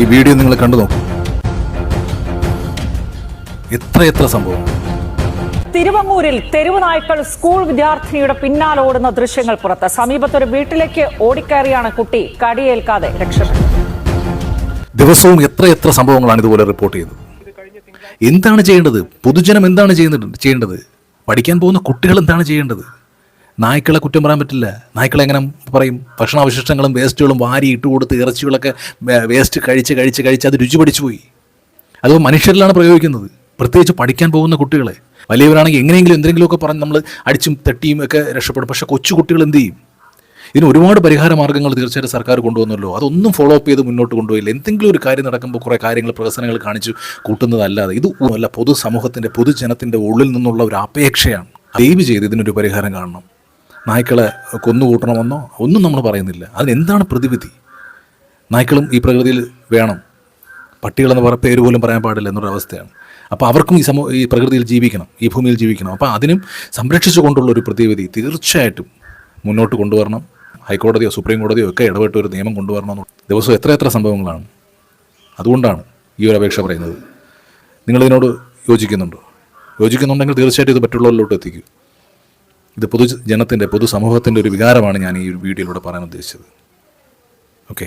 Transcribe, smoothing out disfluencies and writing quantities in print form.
ഈ വീഡിയോ നിങ്ങൾ കണ്ടു നോക്കൂ. എത്ര സംഭവം. തിരുവങ്ങൂരിൽ തെരുവ് നായ്ക്കൾ സ്കൂൾ വിദ്യാർത്ഥിനിയുടെ പിന്നാലോടുന്ന ദൃശ്യങ്ങൾ പുറത്ത്. സമീപത്തൊരു വീട്ടിലേക്ക് ഓടിക്കയറിയാണ് കുട്ടി കടിയേൽക്കാതെ രക്ഷപ്പെട്ടത്. ദിവസവും എത്ര സംഭവങ്ങളാണ് ഇതുപോലെ റിപ്പോർട്ട് ചെയ്യുന്നത്. എന്താണ് ചെയ്യേണ്ടത്? പൊതുജനം എന്താണ് ചെയ്യേണ്ടത്? പഠിക്കാൻ പോകുന്ന കുട്ടികൾ എന്താണ് ചെയ്യേണ്ടത്? നായ്ക്കളെ കുറ്റം പറയാൻ പറ്റില്ല. നായ്ക്കളെ എങ്ങനെ പറയും? ഭക്ഷണാവശിഷ്ടങ്ങളും വേസ്റ്റുകളും വാരി ഇട്ട് കൊടുത്ത് ഇറച്ചികളൊക്കെ വേസ്റ്റ് കഴിച്ച് അത് രുചി പഠിച്ചു പോയി. അത് മനുഷ്യരിലാണ് പ്രയോഗിക്കുന്നത്, പ്രത്യേകിച്ച് പഠിക്കാൻ പോകുന്ന കുട്ടികളെ. വലിയവരാണെങ്കിൽ എങ്ങനെയെങ്കിലും എന്തെങ്കിലുമൊക്കെ പറഞ്ഞ് നമ്മൾ അടിച്ചും തട്ടിയും ഒക്കെ രക്ഷപ്പെടും. പക്ഷേ കൊച്ചു കുട്ടികൾ എന്ത് ചെയ്യും? ഇതിന് ഒരുപാട് പരിഹാര മാർഗ്ഗങ്ങൾ തീർച്ചയായിട്ടും സർക്കാർ കൊണ്ടുവന്നല്ലോ. അതൊന്നും ഫോളോ അപ്പ് ചെയ്ത് മുന്നോട്ട് കൊണ്ടുപോയില്ല. എന്തെങ്കിലും ഒരു കാര്യം നടക്കുമ്പോൾ കുറേ കാര്യങ്ങൾ പ്രഹസനങ്ങൾ കാണിച്ചു കൂട്ടുന്നതല്ലാതെ ഇത് അല്ല, പൊതുസമൂഹത്തിൻ്റെ പൊതുജനത്തിൻ്റെ ഉള്ളിൽ നിന്നുള്ള ഒരു അപേക്ഷയാണ്. ദയവ് ചെയ്ത് ഇതിനൊരു പരിഹാരം കാണണം. നായ്ക്കളെ കൊന്നുകൂട്ടണമെന്നോ ഒന്നും നമ്മൾ പറയുന്നില്ല. അതിനെന്താണ് പ്രതിവിധി? നായ്ക്കളും ഈ പ്രകൃതിയിൽ വേണം. പട്ടികളെന്ന് പേര് പോലും പറയാൻ പാടില്ല എന്നൊരവസ്ഥയാണ്. അപ്പോൾ അവർക്കും ഈ പ്രകൃതിയിൽ ജീവിക്കണം, ഈ ഭൂമിയിൽ ജീവിക്കണം. അപ്പോൾ അതിനും സംരക്ഷിച്ചുകൊണ്ടുള്ള ഒരു പ്രതിവിധി തീർച്ചയായിട്ടും മുന്നോട്ട് കൊണ്ടുവരണം. ഹൈക്കോടതിയോ സുപ്രീം കോടതിയോ ഒക്കെ ഇടപെട്ട് ഒരു നിയമം കൊണ്ടുവരണം. ദിവസവും എത്ര സംഭവങ്ങളാണ്. അതുകൊണ്ടാണ് ഈ ഒരു അപേക്ഷ പറയുന്നത്. നിങ്ങളിതിനോട് യോജിക്കുന്നുണ്ടെങ്കിൽ തീർച്ചയായിട്ടും ഇത് മറ്റുള്ളവരിലോട്ട് എത്തിക്കൂ. ഇത് പൊതുജനത്തിൻ്റെ പൊതുസമൂഹത്തിൻ്റെ ഒരു വികാരമാണ് ഞാൻ ഈ വീഡിയോയിലൂടെ പറയാൻ ഉദ്ദേശിച്ചത്. ഓക്കെ.